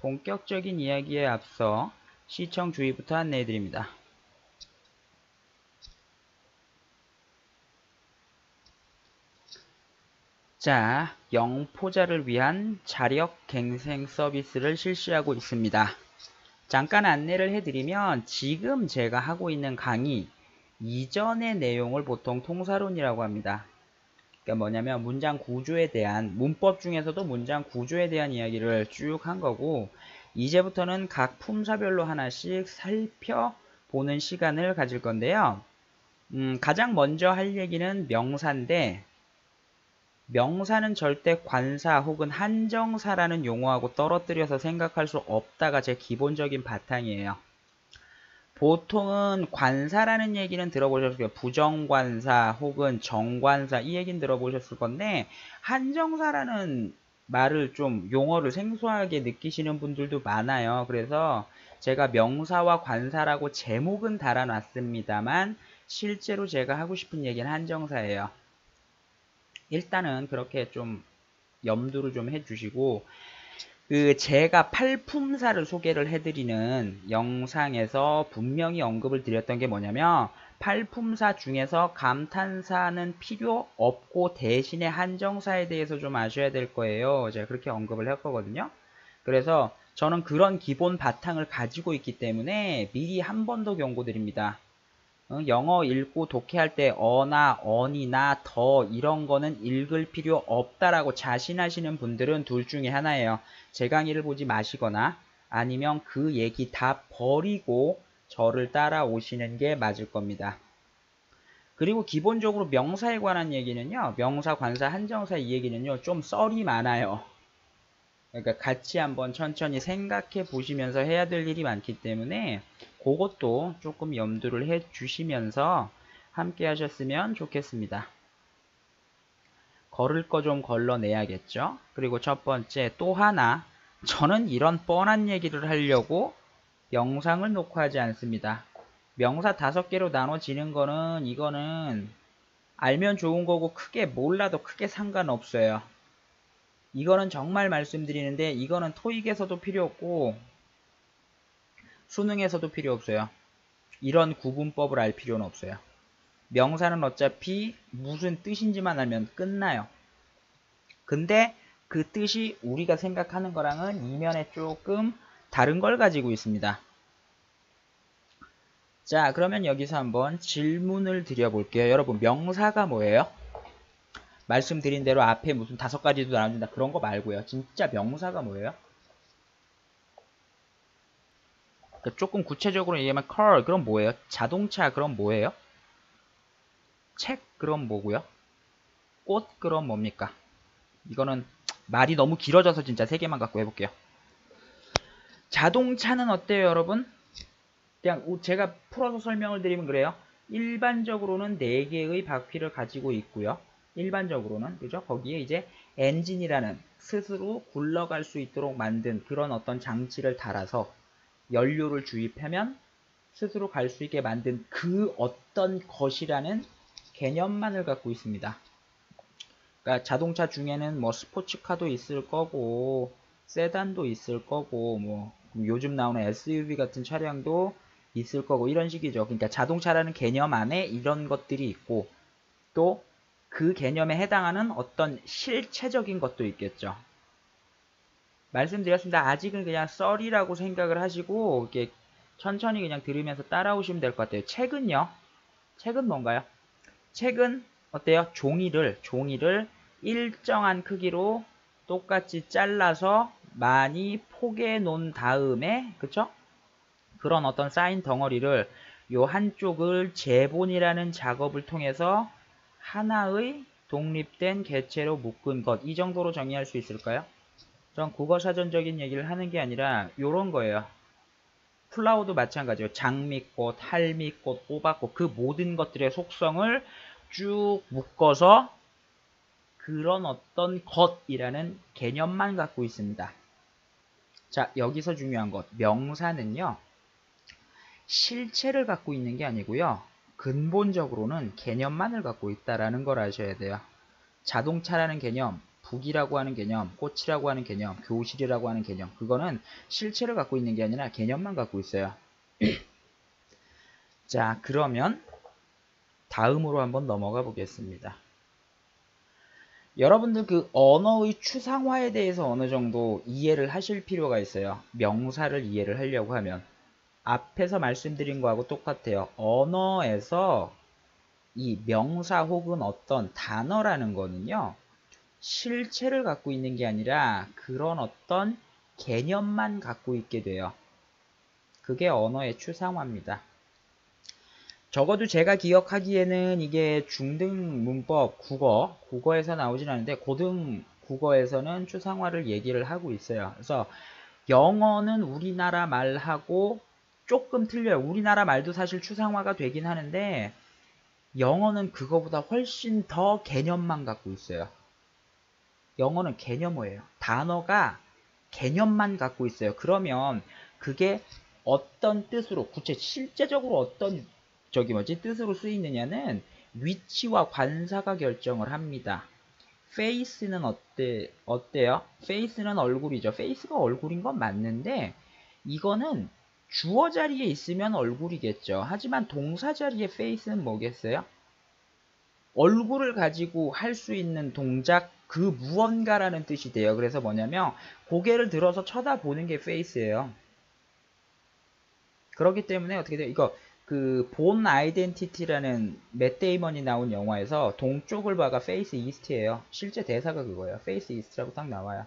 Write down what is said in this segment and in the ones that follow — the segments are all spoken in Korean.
본격적인 이야기에 앞서 시청 주의부터 안내해 드립니다. 자, 영포자를 위한 자력 갱생 서비스를 실시하고 있습니다. 잠깐 안내를 해드리면 지금 제가 하고 있는 강의 이전의 내용을 보통 통사론이라고 합니다. 그러니까 뭐냐면 문장 구조에 대한, 문법 중에서도 문장 구조에 대한 이야기를 쭉 한 거고, 이제부터는 각 품사별로 하나씩 살펴보는 시간을 가질 건데요. 가장 먼저 할 얘기는 명사인데, 명사는 절대 관사 혹은 한정사라는 용어하고 떨어뜨려서 생각할 수 없다가 제 기본적인 바탕이에요. 보통은 관사라는 얘기는 들어보셨을 거예요. 부정관사 혹은 정관사 이 얘기는 들어보셨을 건데, 한정사라는 말을 좀 용어를 생소하게 느끼시는 분들도 많아요. 그래서 제가 명사와 관사라고 제목은 달아놨습니다만 실제로 제가 하고 싶은 얘기는 한정사예요. 일단은 그렇게 좀 염두를 좀 해주시고, 제가 팔품사를 소개를 해드리는 영상에서 분명히 언급을 드렸던 게 뭐냐면, 팔품사 중에서 감탄사는 필요 없고 대신에 한정사에 대해서 좀 아셔야 될 거예요. 제가 그렇게 언급을 했거든요. 그래서 저는 그런 기본 바탕을 가지고 있기 때문에 미리 한 번 더 경고드립니다. 영어 읽고 독해할 때 어나 언이나 더 이런 거는 읽을 필요 없다라고 자신하시는 분들은 둘 중에 하나예요. 제 강의를 보지 마시거나 아니면 그 얘기 다 버리고 저를 따라오시는 게 맞을 겁니다. 그리고 기본적으로 명사에 관한 얘기는요. 명사, 관사, 한정사 이 얘기는요. 좀 썰이 많아요. 그러니까 같이 한번 천천히 생각해 보시면서 해야 될 일이 많기 때문에 그것도 조금 염두를 해 주시면서 함께 하셨으면 좋겠습니다. 걸을 거 좀 걸러내야겠죠. 그리고 첫 번째 또 하나, 저는 이런 뻔한 얘기를 하려고 영상을 녹화하지 않습니다. 명사 5개로 나눠지는 거는 이거는 알면 좋은 거고 크게 몰라도 크게 상관없어요. 이거는 정말 말씀드리는데 이거는 토익에서도 필요 없고 수능에서도 필요 없어요. 이런 구분법을 알 필요는 없어요. 명사는 어차피 무슨 뜻인지만 알면 끝나요. 근데 그 뜻이 우리가 생각하는 거랑은 이면에 조금 다른 걸 가지고 있습니다. 자, 그러면 여기서 한번 질문을 드려볼게요. 여러분, 명사가 뭐예요? 말씀드린 대로 앞에 무슨 5가지도 나눠준다 그런 거 말고요. 진짜 명사가 뭐예요? 조금 구체적으로 얘기하면 car 그럼 뭐예요? 자동차 그럼 뭐예요? 책 그럼 뭐고요? 꽃 그럼 뭡니까? 이거는 말이 너무 길어져서 진짜 3개만 갖고 해볼게요. 자동차는 어때요 여러분? 그냥 제가 풀어서 설명을 드리면 그래요. 일반적으로는 4개의 바퀴를 가지고 있고요. 일반적으로는 그죠? 거기에 이제 엔진이라는 스스로 굴러갈 수 있도록 만든 그런 어떤 장치를 달아서 연료를 주입하면 스스로 갈 수 있게 만든 그 어떤 것이라는 개념만을 갖고 있습니다. 그러니까 자동차 중에는 뭐 스포츠카도 있을 거고 세단도 있을 거고 뭐 요즘 나오는 SUV 같은 차량도 있을 거고 이런 식이죠. 그러니까 자동차라는 개념 안에 이런 것들이 있고 또 그 개념에 해당하는 어떤 실체적인 것도 있겠죠. 말씀드렸습니다. 아직은 그냥 썰이라고 생각을 하시고 이렇게 천천히 그냥 들으면서 따라오시면 될 것 같아요. 책은요? 책은 뭔가요? 책은 어때요? 종이를 일정한 크기로 똑같이 잘라서 많이 포개해 놓은 다음에 그쵸? 그런 어떤 쌓인 덩어리를 요 한쪽을 제본이라는 작업을 통해서 하나의 독립된 개체로 묶은 것, 이 정도로 정의할 수 있을까요? 전 국어사전적인 얘기를 하는 게 아니라 요런 거예요. 플라워도 마찬가지예요. 장미꽃, 할미꽃, 호박꽃 그 모든 것들의 속성을 쭉 묶어서 그런 어떤 것이라는 개념만 갖고 있습니다. 자, 여기서 중요한 것. 명사는요. 실체를 갖고 있는 게 아니고요. 근본적으로는 개념만을 갖고 있다라는 걸 아셔야 돼요. 자동차라는 개념, 북이라고 하는 개념, 꽃이라고 하는 개념, 교실이라고 하는 개념, 그거는 실체를 갖고 있는 게 아니라 개념만 갖고 있어요. 자, 그러면 다음으로 한번 넘어가 보겠습니다. 여러분들 그 언어의 추상화에 대해서 어느 정도 이해를 하실 필요가 있어요. 명사를 이해를 하려고 하면. 앞에서 말씀드린 거하고 똑같아요. 언어에서 이 명사 혹은 어떤 단어라는 거는요, 실체를 갖고 있는 게 아니라 그런 어떤 개념만 갖고 있게 돼요. 그게 언어의 추상화입니다. 적어도 제가 기억하기에는 이게 중등 문법 국어에서 나오진 않는데 고등 국어에서는 추상화를 얘기를 하고 있어요. 그래서 영어는 우리나라 말하고 조금 틀려요. 우리나라 말도 사실 추상화가 되긴 하는데 영어는 그거보다 훨씬 더 개념만 갖고 있어요. 영어는 개념어예요. 단어가 개념만 갖고 있어요. 그러면 그게 어떤 뜻으로 실제적으로 어떤 뜻으로 쓰이느냐는 위치와 관사가 결정을 합니다. face는 어때요? face는 얼굴이죠. face가 얼굴인 건 맞는데 이거는 주어 자리에 있으면 얼굴이겠죠. 하지만 동사 자리에 face는 뭐겠어요? 얼굴을 가지고 할 수 있는 동작 그 무언가라는 뜻이 돼요. 그래서 뭐냐면 고개를 들어서 쳐다보는 게 face예요. 그렇기 때문에 어떻게 돼요? 이거 그 본 아이덴티티라는 맷 데이먼이 나온 영화에서 동쪽을 봐가 페이스 이스트예요. 실제 대사가 그거예요. 페이스 이스트라고 딱 나와요.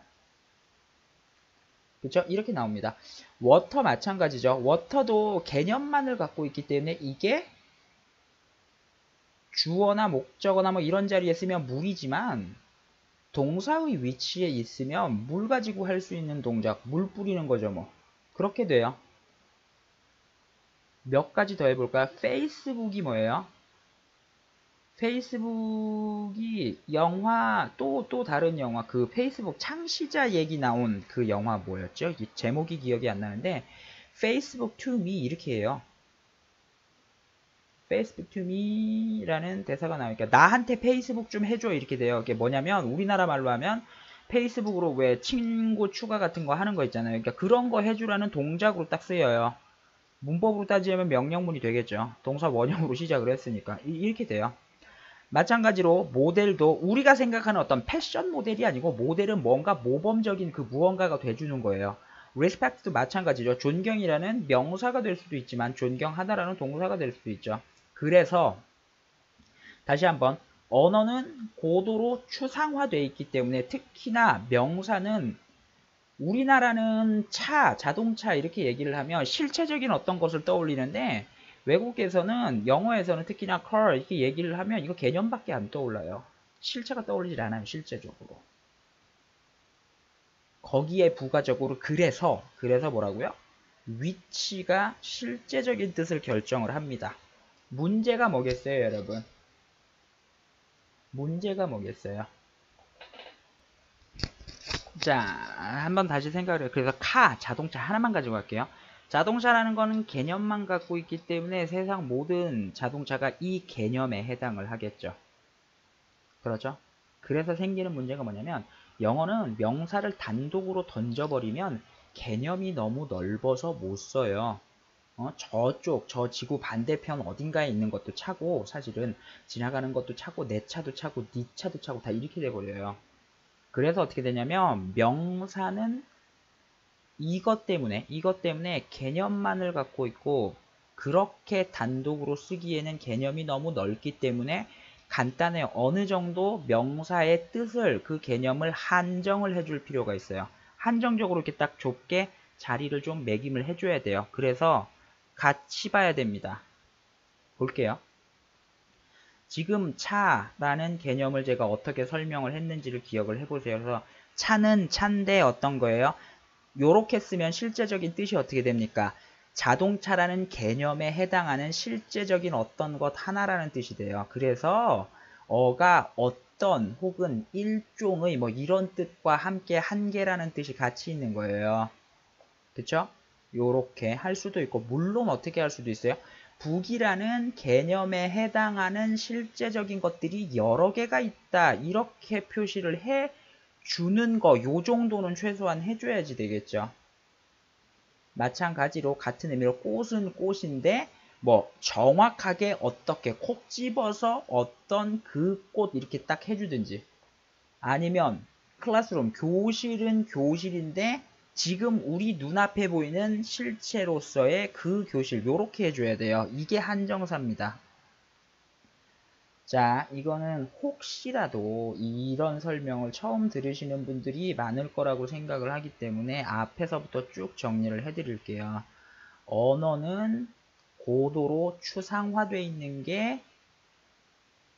그쵸? 이렇게 나옵니다. 워터 마찬가지죠. 워터도 개념만을 갖고 있기 때문에 이게 주어나 목적어나 뭐 이런 자리에 쓰면 물이지만 동사의 위치에 있으면 물 가지고 할 수 있는 동작, 물 뿌리는 거죠 뭐. 그렇게 돼요. 몇 가지 더 해볼까요? 페이스북이 뭐예요? 페이스북이 영화 또 다른 영화 그 페이스북 창시자 얘기 나온 그 영화 뭐였죠? 제목이 기억이 안 나는데 페이스북 to me 이렇게 해요. 페이스북 to me라는 대사가 나오니까 나한테 페이스북 좀 해줘 이렇게 돼요. 이게 뭐냐면 우리나라 말로 하면 페이스북으로 왜 친구 추가 같은 거 하는 거 있잖아요. 그러니까 그런 거 해주라는 동작으로 딱 쓰여요. 문법으로 따지면 명령문이 되겠죠. 동사 원형으로 시작을 했으니까 이렇게 돼요. 마찬가지로 모델도 우리가 생각하는 어떤 패션 모델이 아니고 모델은 뭔가 모범적인 그 무언가가 돼주는 거예요. respect도 마찬가지죠. 존경이라는 명사가 될 수도 있지만 존경하다라는 동사가 될 수도 있죠. 그래서 다시 한번 언어는 고도로 추상화되어 있기 때문에 특히나 명사는 우리나라는 자동차 이렇게 얘기를 하면 실체적인 어떤 것을 떠올리는데 외국에서는 영어에서는 특히나 car 이렇게 얘기를 하면 이거 개념밖에 안 떠올라요. 실체가 떠올리질 않아요. 실제적으로. 거기에 부가적으로 그래서 뭐라고요? 위치가 실제적인 뜻을 결정을 합니다. 문제가 뭐겠어요, 여러분? 문제가 뭐겠어요? 자, 한번 다시 생각을 해요. 그래서 자동차 하나만 가지고 갈게요. 자동차라는 거는 개념만 갖고 있기 때문에 세상 모든 자동차가 이 개념에 해당을 하겠죠. 그렇죠? 그래서 생기는 문제가 뭐냐면 영어는 명사를 단독으로 던져버리면 개념이 너무 넓어서 못 써요. 저 지구 반대편 어딘가에 있는 것도 차고 사실은 지나가는 것도 차고 내 차도 차고 네 차도 차고 다 이렇게 돼버려요. 그래서 어떻게 되냐면 명사는 이것 때문에 개념만을 갖고 있고 그렇게 단독으로 쓰기에는 개념이 너무 넓기 때문에 간단해요. 어느 정도 명사의 뜻을 그 개념을 한정을 해줄 필요가 있어요. 한정적으로 이렇게 딱 좁게 자리를 좀 매김을 해줘야 돼요. 그래서 같이 봐야 됩니다. 볼게요. 지금 차라는 개념을 제가 어떻게 설명을 했는지를 기억을 해보세요. 그래서 차는 차인데 어떤 거예요? 요렇게 쓰면 실제적인 뜻이 어떻게 됩니까? 자동차라는 개념에 해당하는 실제적인 어떤 것 하나라는 뜻이 돼요. 그래서 어가 어떤 혹은 일종의 뭐 이런 뜻과 함께 한 개라는 뜻이 같이 있는 거예요. 그쵸? 요렇게 할 수도 있고 물론 어떻게 할 수도 있어요? 북이라는 개념에 해당하는 실제적인 것들이 여러 개가 있다. 이렇게 표시를 해 주는 거 요 정도는 최소한 해줘야지 되겠죠. 마찬가지로 같은 의미로 꽃은 꽃인데 뭐 정확하게 어떻게 콕 집어서 어떤 그 꽃 이렇게 딱 해주든지, 아니면 클래스룸 교실은 교실인데 지금 우리 눈앞에 보이는 실체로서의 그 교실 요렇게 해줘야 돼요. 이게 한정사입니다. 자, 이거는 혹시라도 이런 설명을 처음 들으시는 분들이 많을 거라고 생각을 하기 때문에 앞에서부터 쭉 정리를 해드릴게요. 언어는 고도로 추상화되어 있는 게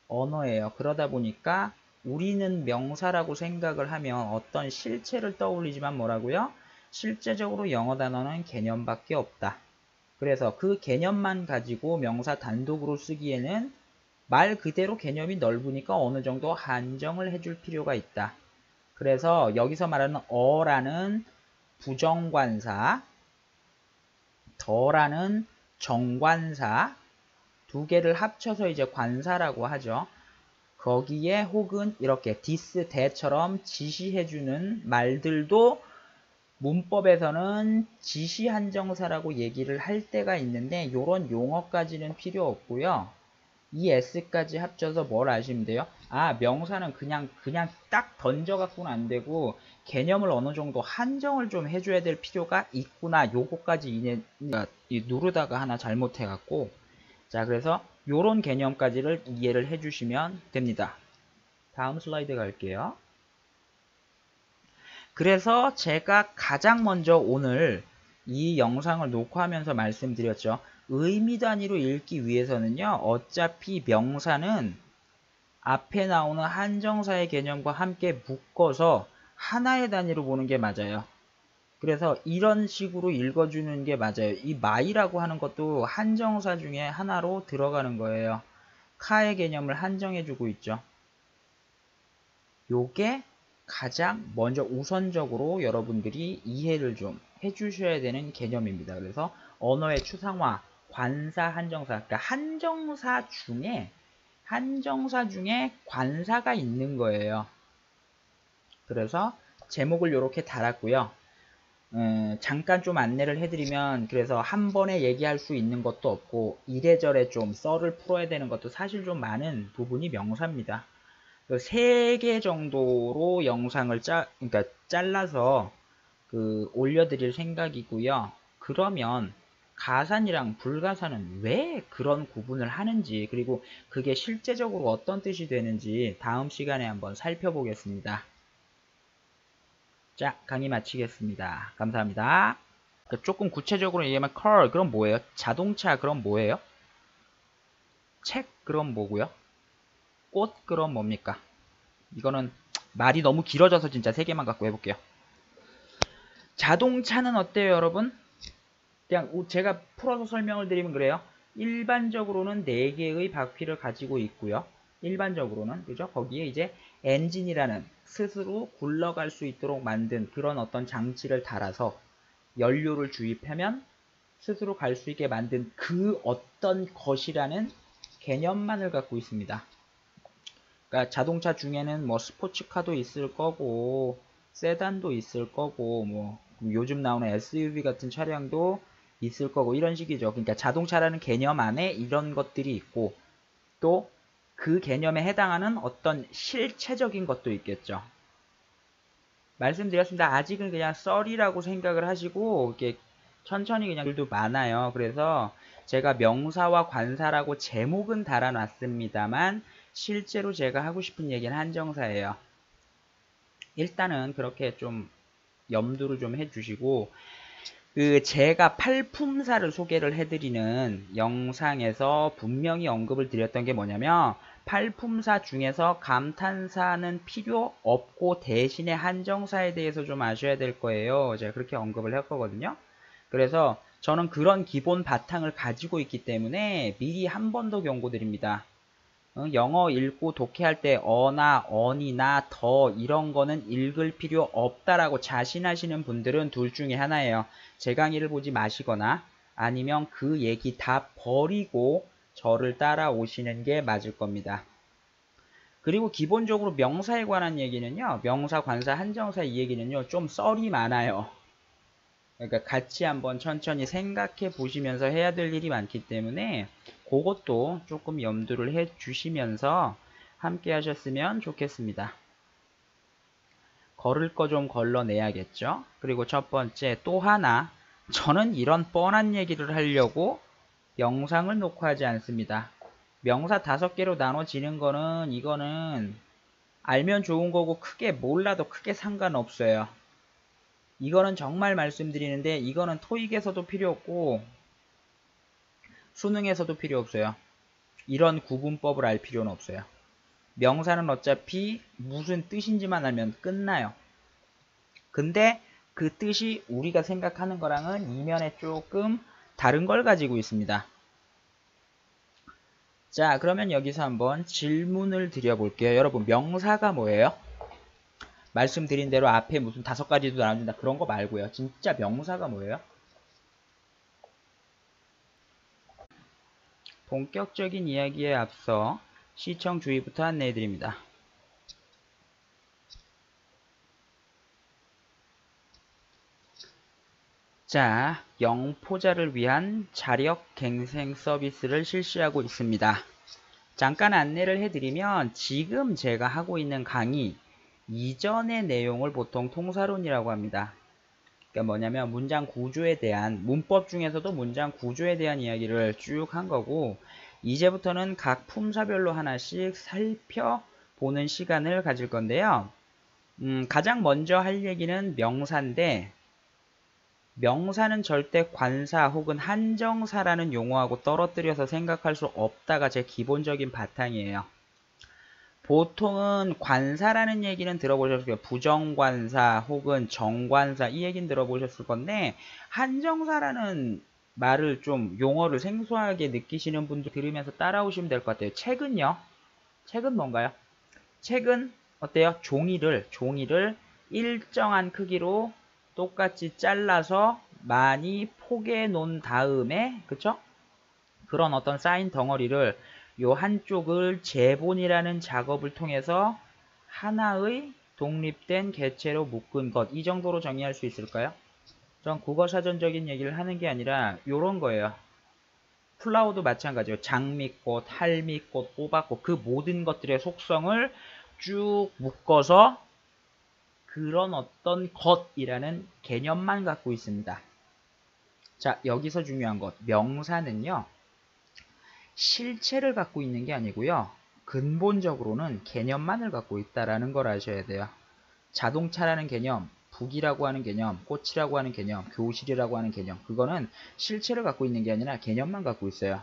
언어예요. 그러다 보니까 우리는 명사라고 생각을 하면 어떤 실체를 떠올리지만 뭐라고요? 실제적으로 영어 단어는 개념밖에 없다. 그래서 그 개념만 가지고 명사 단독으로 쓰기에는 말 그대로 개념이 넓으니까 어느 정도 한정을 해줄 필요가 있다. 그래서 여기서 말하는 어라는 부정관사, 더라는 정관사, 두 개를 합쳐서 이제 관사라고 하죠. 거기에 혹은 이렇게 this, that처럼 지시해주는 말들도 문법에서는 지시 한정사라고 얘기를 할 때가 있는데 이런 용어까지는 필요 없고요. 이 s까지 합쳐서 뭘 아시면 돼요? 아, 명사는 그냥 딱 던져 갖고는 안 되고 개념을 어느 정도 한정을 좀 해줘야 될 필요가 있구나. 요거까지 누르다가 하나 잘못해 갖고, 자, 그래서 요런 개념까지를 이해를 해주시면 됩니다. 다음 슬라이드 갈게요. 그래서 제가 가장 먼저 오늘 이 영상을 녹화하면서 말씀드렸죠. 의미 단위로 읽기 위해서는요, 어차피 명사는 앞에 나오는 한정사의 개념과 함께 묶어서 하나의 단위로 보는 게 맞아요. 그래서 이런 식으로 읽어주는 게 맞아요. 이 마이라고 하는 것도 한정사 중에 하나로 들어가는 거예요. 카의 개념을 한정해주고 있죠. 요게 가장 먼저 우선적으로 여러분들이 이해를 좀 해주셔야 되는 개념입니다. 그래서 언어의 추상화, 관사, 한정사, 그러니까 한정사 중에 관사가 있는 거예요. 그래서 제목을 이렇게 달았고요. 잠깐 좀 안내를 해드리면, 그래서 한 번에 얘기할 수 있는 것도 없고 이래저래 좀 썰을 풀어야 되는 것도 사실 좀 많은 부분이 명사입니다. 3개 정도로 영상을 그러니까 잘라서 올려드릴 생각이고요. 그러면 가산이랑 불가산은 왜 그런 구분을 하는지, 그리고 그게 실제적으로 어떤 뜻이 되는지 다음 시간에 한번 살펴보겠습니다. 자, 강의 마치겠습니다. 감사합니다. 조금 구체적으로 얘기하면 car 그럼 뭐예요? 자동차 그럼 뭐예요? 책 그럼 뭐고요? 꽃 그럼 뭡니까? 이거는 말이 너무 길어져서 진짜 3개만 갖고 해볼게요. 자동차는 어때요, 여러분? 그냥 제가 풀어서 설명을 드리면 그래요. 일반적으로는 4개의 바퀴를 가지고 있고요. 일반적으로는, 그죠? 거기에 이제 엔진이라는 스스로 굴러갈 수 있도록 만든 그런 어떤 장치를 달아서 연료를 주입하면 스스로 갈 수 있게 만든 그 어떤 것이라는 개념만을 갖고 있습니다. 그러니까 자동차 중에는 뭐 스포츠카도 있을 거고 세단도 있을 거고 뭐 요즘 나오는 SUV 같은 차량도 있을 거고 이런 식이죠. 그러니까 자동차라는 개념 안에 이런 것들이 있고 또 그 개념에 해당하는 어떤 실체적인 것도 있겠죠. 말씀드렸습니다. 아직은 그냥 썰이라고 생각을 하시고 이렇게 천천히 그냥 글도 많아요. 그래서 제가 명사와 관사라고 제목은 달아놨습니다만 실제로 제가 하고 싶은 얘기는 한정사예요. 일단은 그렇게 좀 염두를 좀 해주시고, 제가 팔품사를 소개를 해드리는 영상에서 분명히 언급을 드렸던 게 뭐냐면, 팔품사 중에서 감탄사는 필요 없고 대신에 한정사에 대해서 좀 아셔야 될 거예요. 제가 그렇게 언급을 했거든요. 그래서 저는 그런 기본 바탕을 가지고 있기 때문에 미리 한 번 더 경고드립니다. 영어 읽고 독해할 때 어나 언이나 더 이런 거는 읽을 필요 없다라고 자신하시는 분들은 둘 중에 하나예요. 제 강의를 보지 마시거나 아니면 그 얘기 다 버리고 저를 따라오시는 게 맞을 겁니다. 그리고 기본적으로 명사에 관한 얘기는요. 명사, 관사, 한정사 이 얘기는요. 좀 썰이 많아요. 그러니까 같이 한번 천천히 생각해 보시면서 해야 될 일이 많기 때문에 그것도 조금 염두를 해 주시면서 함께 하셨으면 좋겠습니다. 걸을 거 좀 걸러내야겠죠. 그리고 첫 번째 또 하나, 저는 이런 뻔한 얘기를 하려고 영상을 녹화하지 않습니다. 명사 5개로 나눠지는 거는 이거는 알면 좋은 거고 크게 몰라도 크게 상관없어요. 이거는 정말 말씀드리는데 이거는 토익에서도 필요 없고 수능에서도 필요 없어요. 이런 구분법을 알 필요는 없어요. 명사는 어차피 무슨 뜻인지만 알면 끝나요. 근데 그 뜻이 우리가 생각하는 거랑은 이면에 조금 다른 걸 가지고 있습니다. 자, 그러면 여기서 한번 질문을 드려볼게요. 여러분, 명사가 뭐예요? 말씀드린 대로 앞에 무슨 5가지도 나눠준다 그런 거 말고요. 진짜 명사가 뭐예요? 본격적인 이야기에 앞서 시청 주의부터 안내해 드립니다. 자, 영포자를 위한 자력 갱생 서비스를 실시하고 있습니다. 잠깐 안내를 해드리면 지금 제가 하고 있는 강의 이전의 내용을 보통 통사론이라고 합니다. 그러니까 뭐냐면 문장 구조에 대한, 문법 중에서도 문장 구조에 대한 이야기를 쭉 한 거고, 이제부터는 각 품사별로 하나씩 살펴보는 시간을 가질 건데요. 가장 먼저 할 얘기는 명사인데, 명사는 절대 관사 혹은 한정사라는 용어하고 떨어뜨려서 생각할 수 없다가 제 기본적인 바탕이에요. 보통은 관사라는 얘기는 들어보셨을 거예요. 부정관사 혹은 정관사 이 얘기는 들어보셨을 건데 한정사라는 말을 좀 용어를 생소하게 느끼시는 분들 들으면서 따라오시면 될 것 같아요. 책은요? 책은 뭔가요? 책은 어때요? 종이를 일정한 크기로 똑같이 잘라서 많이 포개 놓은 다음에 그쵸? 그런 어떤 쌓인 덩어리를 요 한쪽을 제본이라는 작업을 통해서 하나의 독립된 개체로 묶은 것, 이 정도로 정의할 수 있을까요? 전 국어사전적인 얘기를 하는 게 아니라 요런 거예요. 플라워도 마찬가지예요. 장미꽃, 할미꽃, 호박꽃 그 모든 것들의 속성을 쭉 묶어서 그런 어떤 것이라는 개념만 갖고 있습니다. 자, 여기서 중요한 것, 명사는요. 실체를 갖고 있는 게 아니고요. 근본적으로는 개념만을 갖고 있다라는 걸 아셔야 돼요. 자동차라는 개념, 북이라고 하는 개념, 꽃이라고 하는 개념, 교실이라고 하는 개념, 그거는 실체를 갖고 있는 게 아니라 개념만 갖고 있어요.